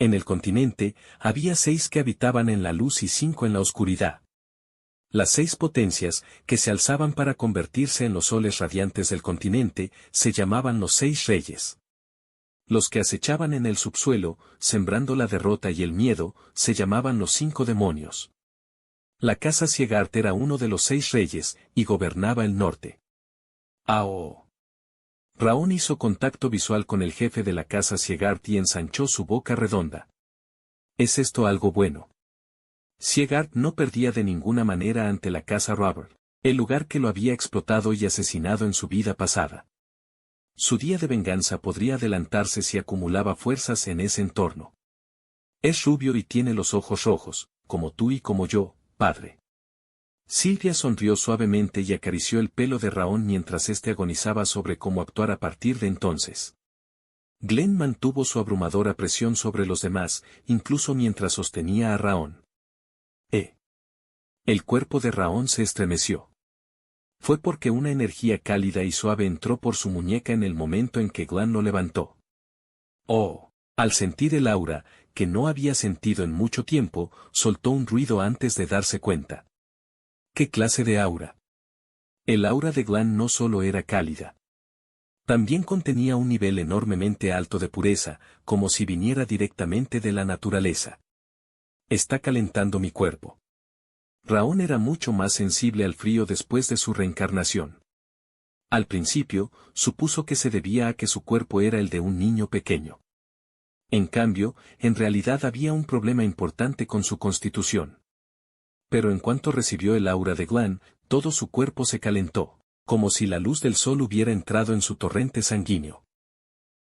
En el continente, había 6 que habitaban en la luz y 5 en la oscuridad. Las 6 potencias, que se alzaban para convertirse en los soles radiantes del continente, se llamaban los 6 reyes. Los que acechaban en el subsuelo, sembrando la derrota y el miedo, se llamaban los 5 demonios. La casa Siegart era uno de los 6 reyes, y gobernaba el norte. ¡Ao! Raón hizo contacto visual con el jefe de la casa Siegart y ensanchó su boca redonda. ¿Es esto algo bueno? Siegart no perdía de ninguna manera ante la casa Robert, el lugar que lo había explotado y asesinado en su vida pasada. Su día de venganza podría adelantarse si acumulaba fuerzas en ese entorno. Es rubio y tiene los ojos rojos, como tú y como yo, padre. Silvia sonrió suavemente y acarició el pelo de Raón mientras éste agonizaba sobre cómo actuar a partir de entonces. Glenn mantuvo su abrumadora presión sobre los demás, incluso mientras sostenía a Raón. El cuerpo de Raón se estremeció. Fue porque una energía cálida y suave entró por su muñeca en el momento en que Glenn lo levantó. Oh, al sentir el aura, que no había sentido en mucho tiempo, soltó un ruido antes de darse cuenta. ¿Qué clase de aura? El aura de Glenn no solo era cálida. También contenía un nivel enormemente alto de pureza, como si viniera directamente de la naturaleza. Está calentando mi cuerpo. Raón era mucho más sensible al frío después de su reencarnación. Al principio, supuso que se debía a que su cuerpo era el de un niño pequeño. En cambio, en realidad había un problema importante con su constitución. Pero en cuanto recibió el aura de Glenn, todo su cuerpo se calentó, como si la luz del sol hubiera entrado en su torrente sanguíneo.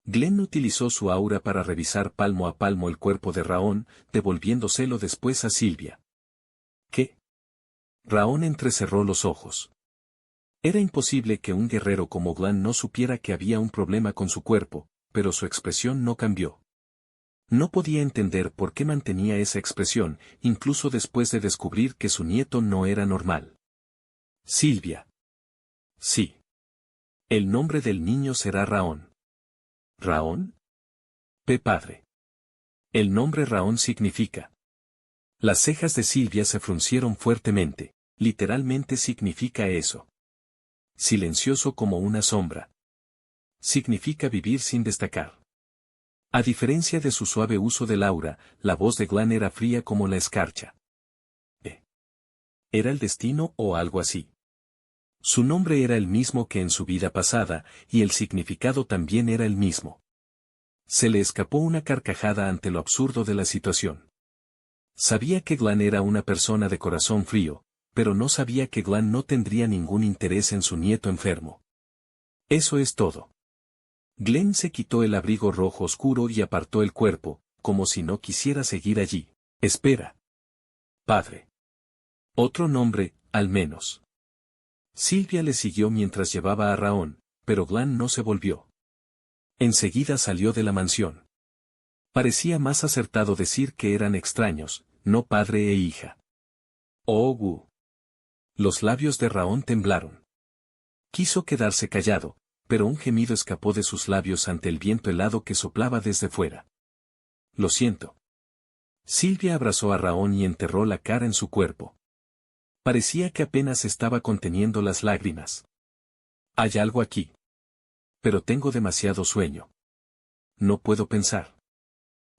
Glenn utilizó su aura para revisar palmo a palmo el cuerpo de Raón, devolviéndoselo después a Silvia. ¿Qué? Raón entrecerró los ojos. Era imposible que un guerrero como Glenn no supiera que había un problema con su cuerpo, pero su expresión no cambió. No podía entender por qué mantenía esa expresión, incluso después de descubrir que su nieto no era normal. Silvia. Sí. El nombre del niño será Raón. ¿Raón? Padre. El nombre Raón significa. Las cejas de Silvia se fruncieron fuertemente, literalmente significa eso. Silencioso como una sombra. Significa vivir sin destacar. A diferencia de su suave uso del aura, la voz de Glenn era fría como la escarcha. ¿Era el destino o algo así? Su nombre era el mismo que en su vida pasada, y el significado también era el mismo. Se le escapó una carcajada ante lo absurdo de la situación. Sabía que Glenn era una persona de corazón frío, pero no sabía que Glenn no tendría ningún interés en su nieto enfermo. Eso es todo. Glenn se quitó el abrigo rojo oscuro y apartó el cuerpo, como si no quisiera seguir allí. Espera. Padre. Otro nombre, al menos. Silvia le siguió mientras llevaba a Raón, pero Glenn no se volvió. Enseguida salió de la mansión. Parecía más acertado decir que eran extraños, no padre e hija. Oh, Gu. Los labios de Raón temblaron. Quiso quedarse callado, pero un gemido escapó de sus labios ante el viento helado que soplaba desde fuera. Lo siento. Silvia abrazó a Raón y enterró la cara en su cuerpo. Parecía que apenas estaba conteniendo las lágrimas. Hay algo aquí. Pero tengo demasiado sueño. No puedo pensar.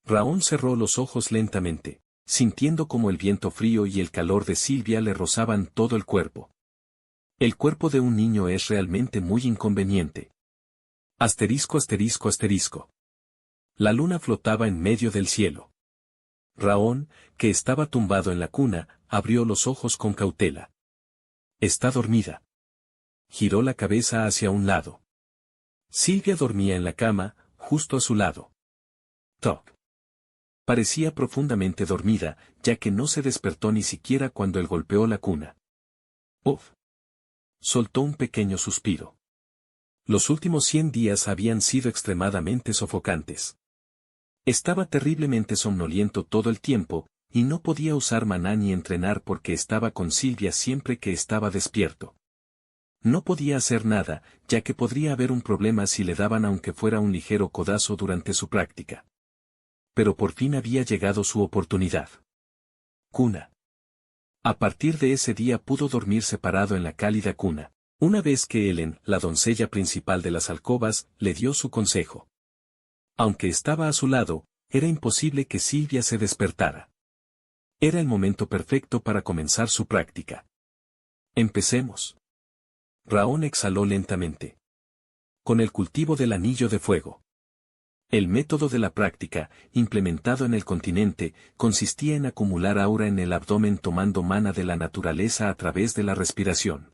Raón cerró los ojos lentamente, sintiendo como el viento frío y el calor de Silvia le rozaban todo el cuerpo. El cuerpo de un niño es realmente muy inconveniente. Asterisco asterisco asterisco. La luna flotaba en medio del cielo. Raón, que estaba tumbado en la cuna, abrió los ojos con cautela. Está dormida. Giró la cabeza hacia un lado. Silvia dormía en la cama, justo a su lado. Toc. Parecía profundamente dormida, ya que no se despertó ni siquiera cuando él golpeó la cuna. Uf. Soltó un pequeño suspiro. Los últimos 100 días habían sido extremadamente sofocantes. Estaba terriblemente somnoliento todo el tiempo, y no podía usar maná ni entrenar porque estaba con Silvia siempre que estaba despierto. No podía hacer nada, ya que podría haber un problema si le daban aunque fuera un ligero codazo durante su práctica. pero por fin había llegado su oportunidad. Cuna. A partir de ese día pudo dormir separado en la cálida cuna, una vez que Helen, la doncella principal de las alcobas, le dio su consejo. Aunque estaba a su lado, era imposible que Sylvia se despertara. Era el momento perfecto para comenzar su práctica. Empecemos. Raón exhaló lentamente. Con el cultivo del anillo de fuego. El método de la práctica, implementado en el continente, consistía en acumular aura en el abdomen tomando mana de la naturaleza a través de la respiración.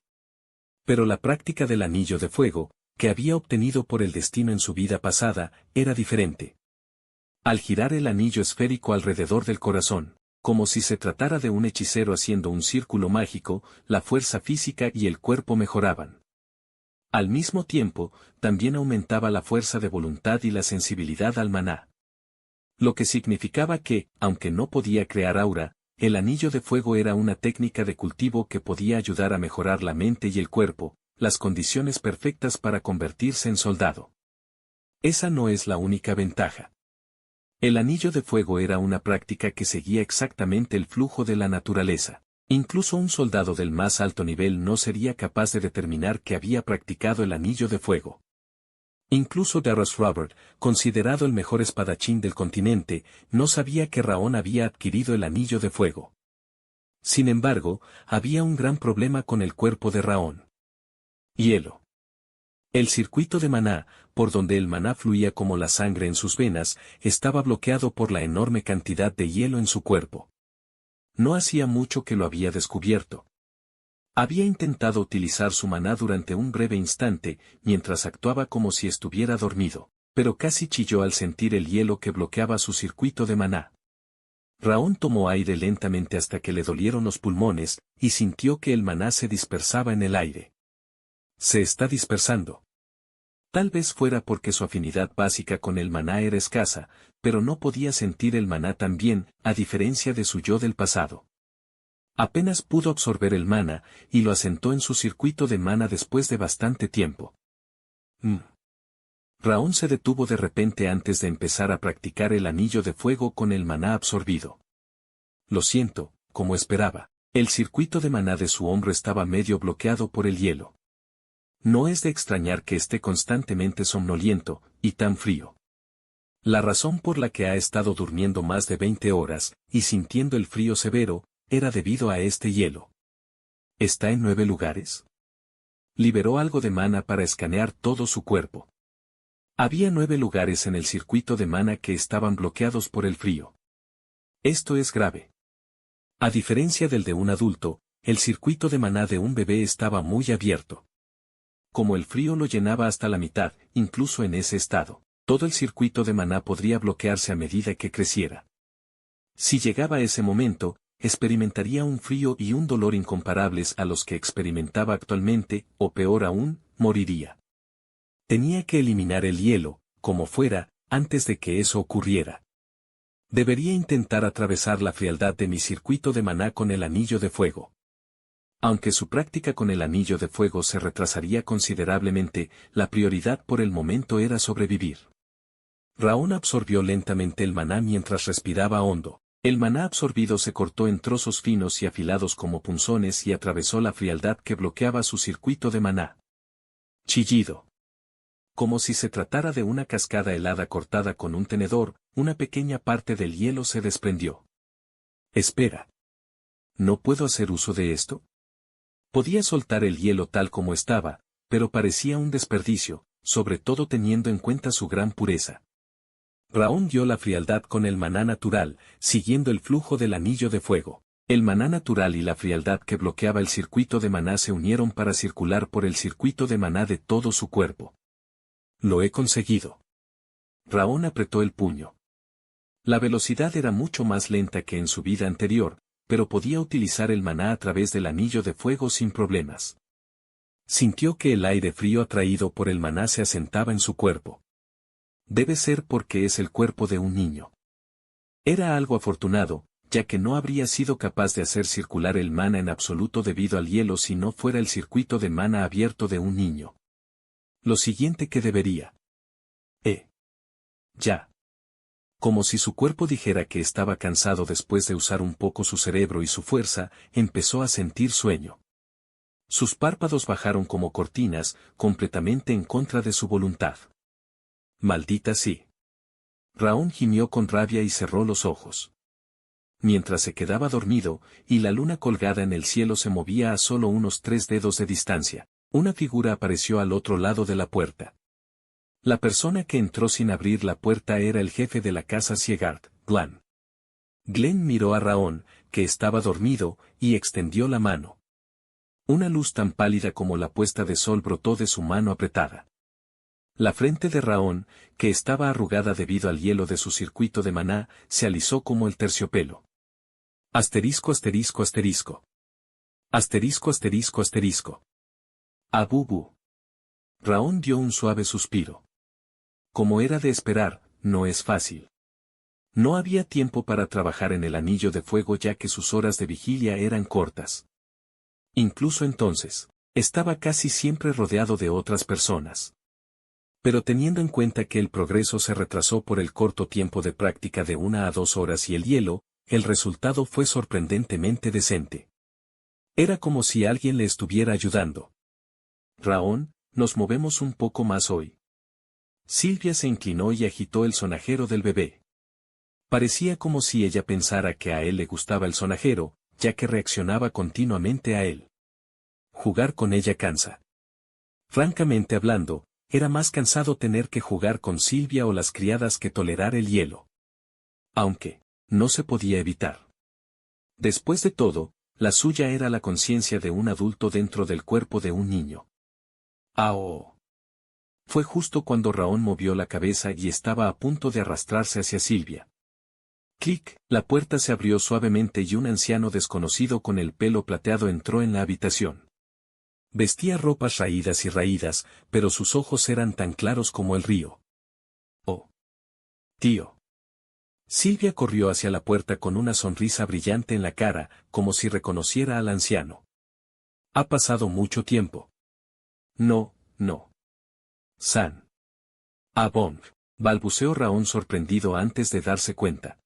Pero la práctica del anillo de fuego, que había obtenido por el destino en su vida pasada, era diferente. Al girar el anillo esférico alrededor del corazón, como si se tratara de un hechicero haciendo un círculo mágico, la fuerza física y el cuerpo mejoraban. Al mismo tiempo, también aumentaba la fuerza de voluntad y la sensibilidad al maná. Lo que significaba que, aunque no podía crear aura, el anillo de fuego era una técnica de cultivo que podía ayudar a mejorar la mente y el cuerpo, las condiciones perfectas para convertirse en soldado. Esa no es la única ventaja. El anillo de fuego era una práctica que seguía exactamente el flujo de la naturaleza. Incluso un soldado del más alto nivel no sería capaz de determinar que había practicado el anillo de fuego. Incluso Darius Robert, considerado el mejor espadachín del continente, no sabía que Raón había adquirido el anillo de fuego. Sin embargo, había un gran problema con el cuerpo de Raón. Hielo. El circuito de maná, por donde el maná fluía como la sangre en sus venas, estaba bloqueado por la enorme cantidad de hielo en su cuerpo. No hacía mucho que lo había descubierto. Había intentado utilizar su maná durante un breve instante, mientras actuaba como si estuviera dormido, pero casi chilló al sentir el hielo que bloqueaba su circuito de maná. Raón tomó aire lentamente hasta que le dolieron los pulmones, y sintió que el maná se dispersaba en el aire. Se está dispersando. Tal vez fuera porque su afinidad básica con el maná era escasa, pero no podía sentir el maná tan bien, a diferencia de su yo del pasado. Apenas pudo absorber el maná, y lo asentó en su circuito de maná después de bastante tiempo. Raón se detuvo de repente antes de empezar a practicar el anillo de fuego con el maná absorbido. Lo siento, como esperaba, el circuito de maná de su hombro estaba medio bloqueado por el hielo. No es de extrañar que esté constantemente somnoliento, y tan frío. La razón por la que ha estado durmiendo más de 20 horas, y sintiendo el frío severo, era debido a este hielo. ¿Está en 9 lugares? Liberó algo de mana para escanear todo su cuerpo. Había 9 lugares en el circuito de mana que estaban bloqueados por el frío. Esto es grave. A diferencia del de un adulto, el circuito de maná de un bebé estaba muy abierto. Como el frío lo llenaba hasta la mitad, incluso en ese estado, todo el circuito de maná podría bloquearse a medida que creciera. Si llegaba ese momento, experimentaría un frío y un dolor incomparables a los que experimentaba actualmente, o peor aún, moriría. Tenía que eliminar el hielo, como fuera, antes de que eso ocurriera. Debería intentar atravesar la frialdad de mi circuito de maná con el anillo de fuego. Aunque su práctica con el anillo de fuego se retrasaría considerablemente, la prioridad por el momento era sobrevivir. Raón absorbió lentamente el maná mientras respiraba hondo. El maná absorbido se cortó en trozos finos y afilados como punzones y atravesó la frialdad que bloqueaba su circuito de maná. Chillido. Como si se tratara de una cascada helada cortada con un tenedor, una pequeña parte del hielo se desprendió. Espera. ¿No puedo hacer uso de esto? Podía soltar el hielo tal como estaba, pero parecía un desperdicio, sobre todo teniendo en cuenta su gran pureza. Raón dio la frialdad con el maná natural, siguiendo el flujo del anillo de fuego. El maná natural y la frialdad que bloqueaba el circuito de maná se unieron para circular por el circuito de maná de todo su cuerpo. Lo he conseguido. Raón apretó el puño. La velocidad era mucho más lenta que en su vida anterior, pero podía utilizar el maná a través del anillo de fuego sin problemas. Sintió que el aire frío atraído por el maná se asentaba en su cuerpo. Debe ser porque es el cuerpo de un niño. Era algo afortunado, ya que no habría sido capaz de hacer circular el maná en absoluto debido al hielo si no fuera el circuito de maná abierto de un niño. Lo siguiente que debería. Ya. Como si su cuerpo dijera que estaba cansado después de usar un poco su cerebro y su fuerza, empezó a sentir sueño. Sus párpados bajaron como cortinas, completamente en contra de su voluntad. Maldita sí. Raón gimió con rabia y cerró los ojos. Mientras se quedaba dormido, y la luna colgada en el cielo se movía a solo unos 3 dedos de distancia, una figura apareció al otro lado de la puerta. La persona que entró sin abrir la puerta era el jefe de la casa Siegard, Glenn. Glenn miró a Raón, que estaba dormido, y extendió la mano. Una luz tan pálida como la puesta de sol brotó de su mano apretada. La frente de Raón, que estaba arrugada debido al hielo de su circuito de maná, se alisó como el terciopelo. Asterisco asterisco asterisco. Asterisco asterisco asterisco. Abubu. Raón dio un suave suspiro. Como era de esperar, no es fácil. No había tiempo para trabajar en el anillo de fuego ya que sus horas de vigilia eran cortas. Incluso entonces, estaba casi siempre rodeado de otras personas. Pero teniendo en cuenta que el progreso se retrasó por el corto tiempo de práctica de 1 a 2 horas y el hielo, el resultado fue sorprendentemente decente. Era como si alguien le estuviera ayudando. Raón, nos movemos un poco más hoy. Silvia se inclinó y agitó el sonajero del bebé. Parecía como si ella pensara que a él le gustaba el sonajero, ya que reaccionaba continuamente a él. Jugar con ella cansa. Francamente hablando, era más cansado tener que jugar con Silvia o las criadas que tolerar el hielo. Aunque, no se podía evitar. Después de todo, la suya era la conciencia de un adulto dentro del cuerpo de un niño. ¡Ah! Fue justo cuando Raón movió la cabeza y estaba a punto de arrastrarse hacia Silvia. Clic, la puerta se abrió suavemente y un anciano desconocido con el pelo plateado entró en la habitación. Vestía ropas raídas, pero sus ojos eran tan claros como el río. ¡Oh! Tío. Silvia corrió hacia la puerta con una sonrisa brillante en la cara, como si reconociera al anciano. Ha pasado mucho tiempo. No, no. San. Bong, balbuceó Raón sorprendido antes de darse cuenta.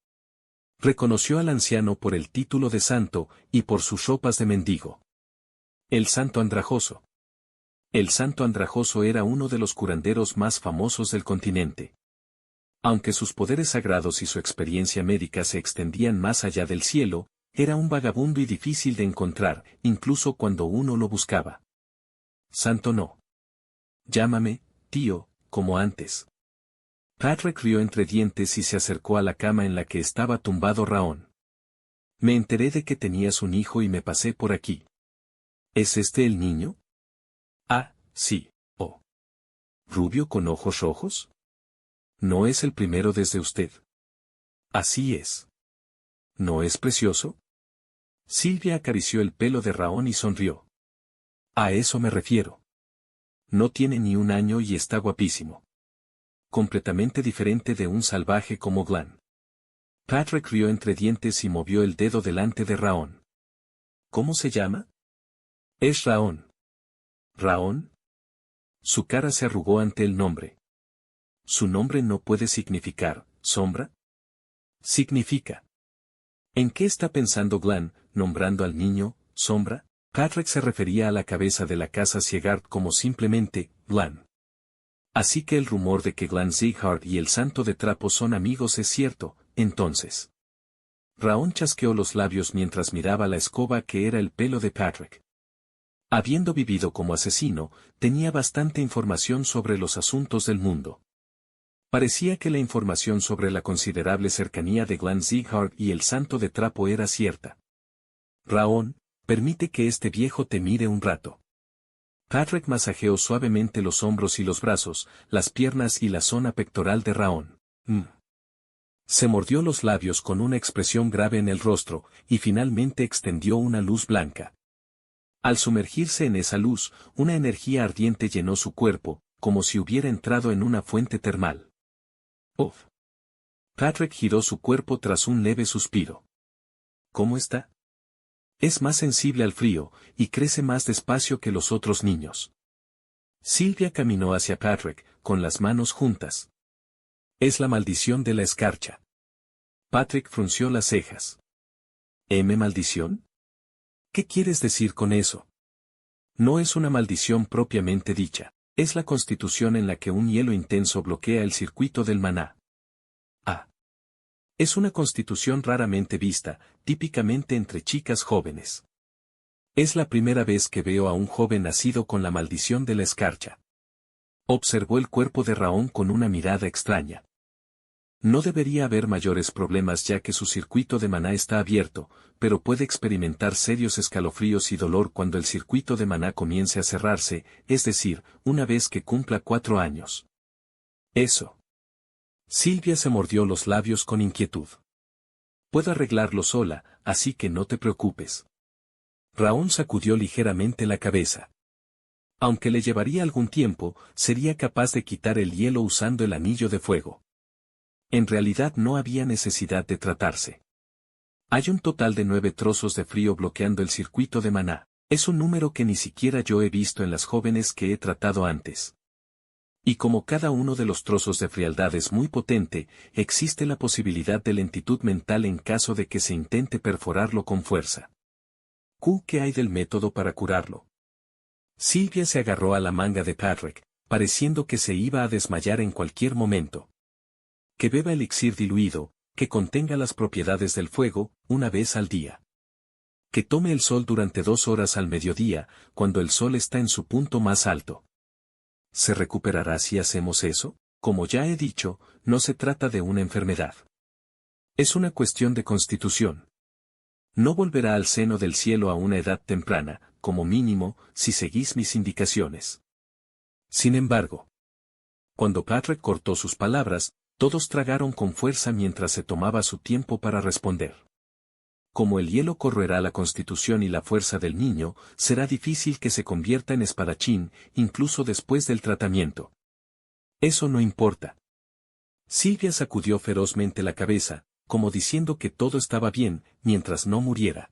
Reconoció al anciano por el título de santo, y por sus ropas de mendigo. El santo andrajoso. El santo andrajoso era uno de los curanderos más famosos del continente. Aunque sus poderes sagrados y su experiencia médica se extendían más allá del cielo, era un vagabundo y difícil de encontrar, incluso cuando uno lo buscaba. Santo no. Llámame, tío, como antes. Patrick rió entre dientes y se acercó a la cama en la que estaba tumbado Raón. Me enteré de que tenías un hijo y me pasé por aquí. ¿Es este el niño? Ah, sí, oh. ¿Rubio con ojos rojos? ¿No es el primero desde usted? Así es. ¿No es precioso? Silvia acarició el pelo de Raón y sonrió. A eso me refiero. No tiene ni 1 año y está guapísimo. Completamente diferente de un salvaje como Glenn. Patrick rió entre dientes y movió el dedo delante de Raón. ¿Cómo se llama? Es Raón. ¿Raón? Su cara se arrugó ante el nombre. ¿Su nombre no puede significar sombra? Significa. ¿En qué está pensando Glenn, nombrando al niño sombra? Patrick se refería a la cabeza de la casa Siegard como simplemente Glenn. Así que el rumor de que Glenn Siegard y el santo de trapo son amigos es cierto, entonces. Raón chasqueó los labios mientras miraba la escoba que era el pelo de Patrick. Habiendo vivido como asesino, tenía bastante información sobre los asuntos del mundo. Parecía que la información sobre la considerable cercanía de Glenn Siegard y el santo de trapo era cierta. Raón, permite que este viejo te mire un rato. Patrick masajeó suavemente los hombros y los brazos, las piernas y la zona pectoral de Raón. Se mordió los labios con una expresión grave en el rostro, y finalmente extendió una luz blanca. Al sumergirse en esa luz, una energía ardiente llenó su cuerpo, como si hubiera entrado en una fuente termal. ¡Uf! Patrick giró su cuerpo tras un leve suspiro. ¿Cómo está? Es más sensible al frío, y crece más despacio que los otros niños. Silvia caminó hacia Patrick, con las manos juntas. Es la maldición de la escarcha. Patrick frunció las cejas. ¿Maldición? ¿Qué quieres decir con eso? No es una maldición propiamente dicha, es la constitución en la que un hielo intenso bloquea el circuito del maná. Ah. Es una constitución raramente vista, típicamente entre chicas jóvenes. Es la primera vez que veo a un joven nacido con la maldición de la escarcha. Observó el cuerpo de Raón con una mirada extraña. No debería haber mayores problemas ya que su circuito de maná está abierto, pero puede experimentar serios escalofríos y dolor cuando el circuito de maná comience a cerrarse, es decir, una vez que cumpla 4 años. Eso. Silvia se mordió los labios con inquietud. Puedo arreglarlo sola, así que no te preocupes. Raón sacudió ligeramente la cabeza. Aunque le llevaría algún tiempo, sería capaz de quitar el hielo usando el anillo de fuego. En realidad no había necesidad de tratarse. Hay un total de 9 trozos de frío bloqueando el circuito de maná. Es un número que ni siquiera yo he visto en las jóvenes que he tratado antes. Y como cada uno de los trozos de frialdad es muy potente, existe la posibilidad de lentitud mental en caso de que se intente perforarlo con fuerza. ¿Qué hay del método para curarlo? Silvia se agarró a la manga de Patrick, pareciendo que se iba a desmayar en cualquier momento. Que beba elixir diluido, que contenga las propiedades del fuego, una vez al día. Que tome el sol durante 2 horas al mediodía, cuando el sol está en su punto más alto. ¿Se recuperará si hacemos eso? Como ya he dicho, no se trata de una enfermedad. Es una cuestión de constitución. No volverá al seno del cielo a una edad temprana, como mínimo, si seguís mis indicaciones. Sin embargo, cuando Patrick cortó sus palabras, todos tragaron con fuerza mientras se tomaba su tiempo para responder. Como el hielo corroerá la constitución y la fuerza del niño, será difícil que se convierta en espadachín, incluso después del tratamiento. Eso no importa. Silvia sacudió ferozmente la cabeza, como diciendo que todo estaba bien, mientras no muriera.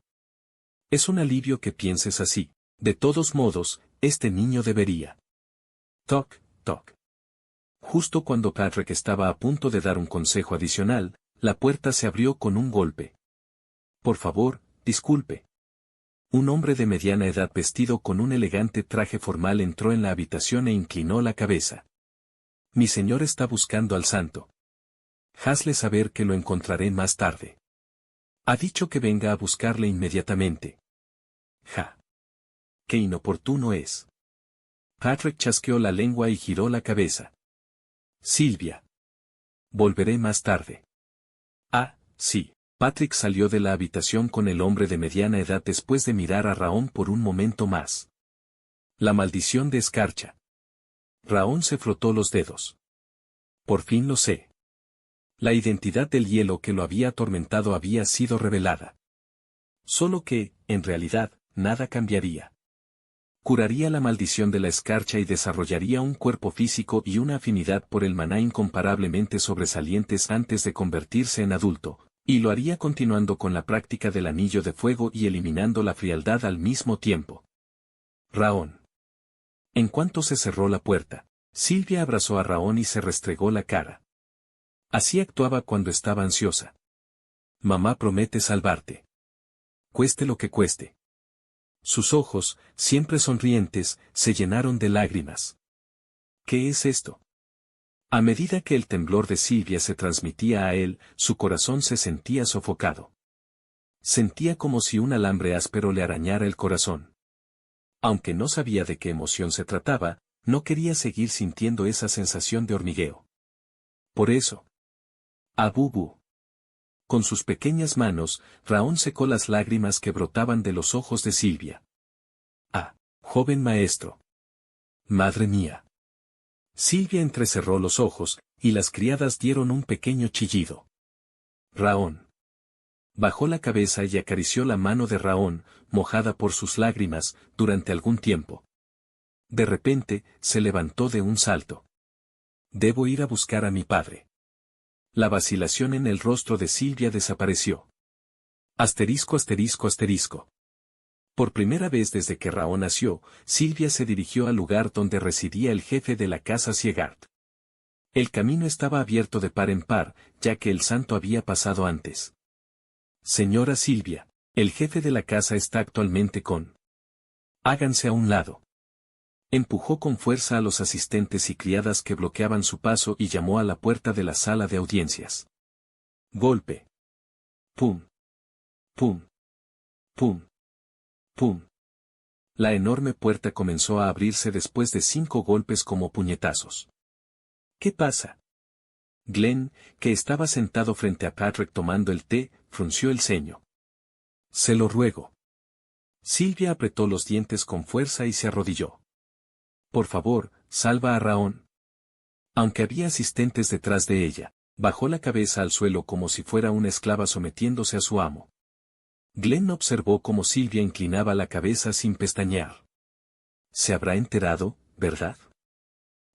Es un alivio que pienses así. De todos modos, este niño debería. Toc, toc. Justo cuando Patrick estaba a punto de dar un consejo adicional, la puerta se abrió con un golpe. Por favor, disculpe. Un hombre de mediana edad vestido con un elegante traje formal entró en la habitación e inclinó la cabeza. Mi señor está buscando al santo. Hazle saber que lo encontraré más tarde. Ha dicho que venga a buscarle inmediatamente. Ja. Qué inoportuno es. Patrick chasqueó la lengua y giró la cabeza. Silvia. Volveré más tarde. Ah, sí. Patrick salió de la habitación con el hombre de mediana edad después de mirar a Raón por un momento más. La maldición de escarcha. Raón se frotó los dedos. Por fin lo sé. La identidad del hielo que lo había atormentado había sido revelada. Solo que, en realidad, nada cambiaría. Curaría la maldición de la escarcha y desarrollaría un cuerpo físico y una afinidad por el maná incomparablemente sobresalientes antes de convertirse en adulto, y lo haría continuando con la práctica del anillo de fuego y eliminando la frialdad al mismo tiempo. Raón. En cuanto se cerró la puerta, Silvia abrazó a Raón y se restregó la cara. Así actuaba cuando estaba ansiosa. Mamá promete salvarte. Cueste lo que cueste. Sus ojos, siempre sonrientes, se llenaron de lágrimas. ¿Qué es esto? A medida que el temblor de Silvia se transmitía a él, su corazón se sentía sofocado. Sentía como si un alambre áspero le arañara el corazón. Aunque no sabía de qué emoción se trataba, no quería seguir sintiendo esa sensación de hormigueo. Por eso. Abubú. Con sus pequeñas manos, Raón secó las lágrimas que brotaban de los ojos de Silvia. Ah, joven maestro. Madre mía. Silvia entrecerró los ojos, y las criadas dieron un pequeño chillido. Raón. Bajó la cabeza y acarició la mano de Raón, mojada por sus lágrimas, durante algún tiempo. De repente, se levantó de un salto. Debo ir a buscar a mi padre. La vacilación en el rostro de Silvia desapareció. Asterisco asterisco asterisco. Por primera vez desde que Raón nació, Silvia se dirigió al lugar donde residía el jefe de la casa Siegart. El camino estaba abierto de par en par, ya que el santo había pasado antes. Señora Silvia, el jefe de la casa está actualmente con. Háganse a un lado. Empujó con fuerza a los asistentes y criadas que bloqueaban su paso y llamó a la puerta de la sala de audiencias. Golpe. Pum. Pum. Pum. Pum. La enorme puerta comenzó a abrirse después de 5 golpes como puñetazos. ¿Qué pasa? Glenn, que estaba sentado frente a Patrick tomando el té, frunció el ceño. Se lo ruego. Silvia apretó los dientes con fuerza y se arrodilló. Por favor, salva a Raón. Aunque había asistentes detrás de ella, bajó la cabeza al suelo como si fuera una esclava sometiéndose a su amo. Glenn observó cómo Silvia inclinaba la cabeza sin pestañear. Se habrá enterado, ¿verdad?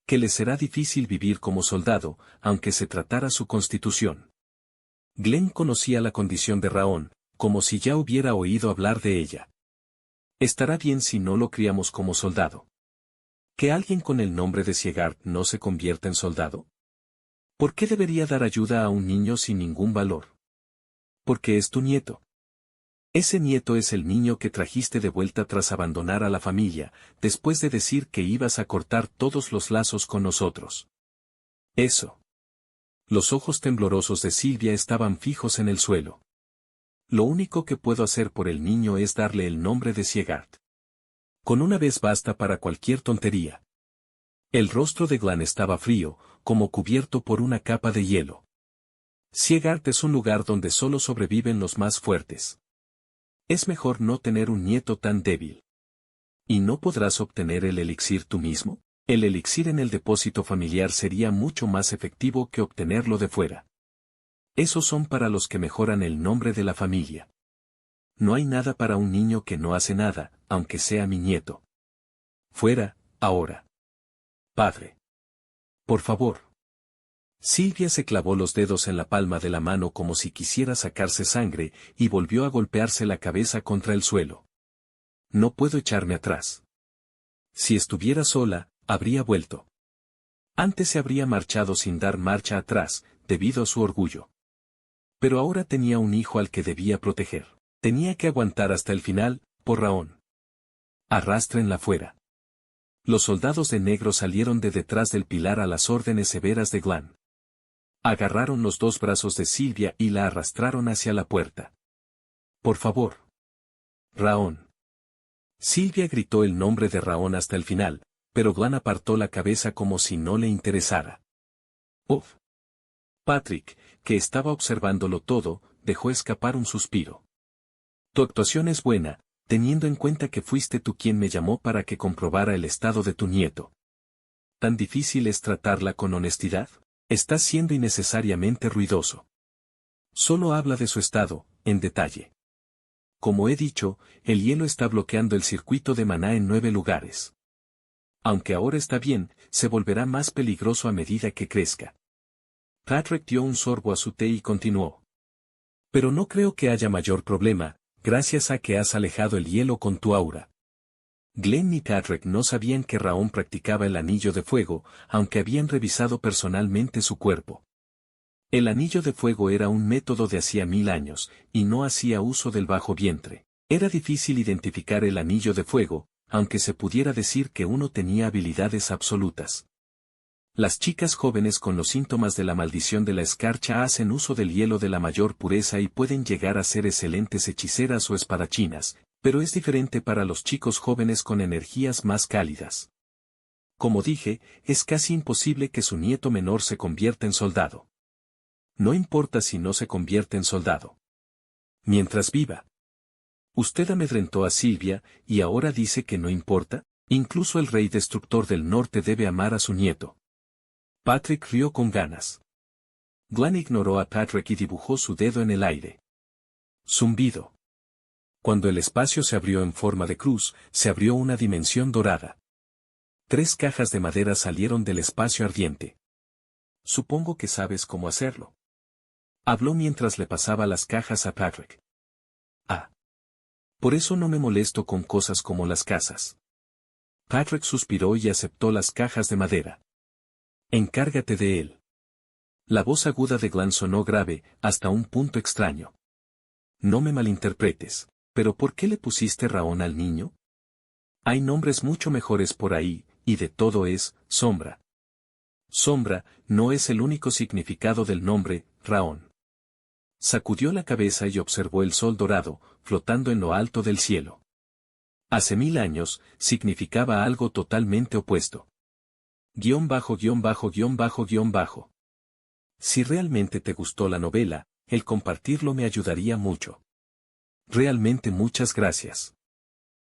Que le será difícil vivir como soldado, aunque se tratara su constitución. Glenn conocía la condición de Raón, como si ya hubiera oído hablar de ella. Estará bien si no lo criamos como soldado. ¿Que alguien con el nombre de Siegard no se convierta en soldado? ¿Por qué debería dar ayuda a un niño sin ningún valor? Porque es tu nieto. Ese nieto es el niño que trajiste de vuelta tras abandonar a la familia, después de decir que ibas a cortar todos los lazos con nosotros. Eso. Los ojos temblorosos de Silvia estaban fijos en el suelo. Lo único que puedo hacer por el niño es darle el nombre de Siegard. Con una vez basta para cualquier tontería. El rostro de Glenn estaba frío, como cubierto por una capa de hielo. Siegard es un lugar donde solo sobreviven los más fuertes. Es mejor no tener un nieto tan débil. ¿Y no podrás obtener el elixir tú mismo? El elixir en el depósito familiar sería mucho más efectivo que obtenerlo de fuera. Esos son para los que mejoran el nombre de la familia. No hay nada para un niño que no hace nada, aunque sea mi nieto. Fuera, ahora. Padre. Por favor. Silvia se clavó los dedos en la palma de la mano como si quisiera sacarse sangre, y volvió a golpearse la cabeza contra el suelo. No puedo echarme atrás. Si estuviera sola, habría vuelto. Antes se habría marchado sin dar marcha atrás, debido a su orgullo. Pero ahora tenía un hijo al que debía proteger. Tenía que aguantar hasta el final, por Raón. Arrastrenla fuera. Los soldados de negro salieron de detrás del pilar a las órdenes severas de Glenn. Agarraron los 2 brazos de Silvia y la arrastraron hacia la puerta. Por favor. Raón. Silvia gritó el nombre de Raón hasta el final, pero Glenn apartó la cabeza como si no le interesara. Uf. Patrick, que estaba observándolo todo, dejó escapar un suspiro. Tu actuación es buena, teniendo en cuenta que fuiste tú quien me llamó para que comprobara el estado de tu nieto. ¿Tan difícil es tratarla con honestidad? Estás siendo innecesariamente ruidoso. Solo habla de su estado, en detalle. Como he dicho, el hielo está bloqueando el circuito de maná en 9 lugares. Aunque ahora está bien, se volverá más peligroso a medida que crezca. Patrick dio un sorbo a su té y continuó. Pero no creo que haya mayor problema, gracias a que has alejado el hielo con tu aura. Glenn y Patrick no sabían que Raón practicaba el anillo de fuego, aunque habían revisado personalmente su cuerpo. El anillo de fuego era un método de hacía 1000 años, y no hacía uso del bajo vientre. Era difícil identificar el anillo de fuego, aunque se pudiera decir que uno tenía habilidades absolutas. Las chicas jóvenes con los síntomas de la maldición de la escarcha hacen uso del hielo de la mayor pureza y pueden llegar a ser excelentes hechiceras o espadachinas, pero es diferente para los chicos jóvenes con energías más cálidas. Como dije, es casi imposible que su nieto menor se convierta en soldado. No importa si no se convierte en soldado. Mientras viva. Usted amedrentó a Silvia, y ahora dice que no importa, incluso el rey destructor del norte debe amar a su nieto. Patrick rió con ganas. Glenn ignoró a Patrick y dibujó su dedo en el aire. Zumbido. Cuando el espacio se abrió en forma de cruz, se abrió una dimensión dorada. 3 cajas de madera salieron del espacio ardiente. Supongo que sabes cómo hacerlo. Habló mientras le pasaba las cajas a Patrick. Ah. Por eso no me molesto con cosas como las casas. Patrick suspiró y aceptó las cajas de madera. Encárgate de él. La voz aguda de Glenn sonó grave, hasta un punto extraño. No me malinterpretes, ¿pero por qué le pusiste Raón al niño? Hay nombres mucho mejores por ahí, y de todo es, sombra. Sombra, no es el único significado del nombre, Raón. Sacudió la cabeza y observó el sol dorado, flotando en lo alto del cielo. Hace 1000 años, significaba algo totalmente opuesto. Guión bajo guión bajo guión bajo guión bajo. Si realmente te gustó la novela, el compartirlo me ayudaría mucho. Realmente muchas gracias.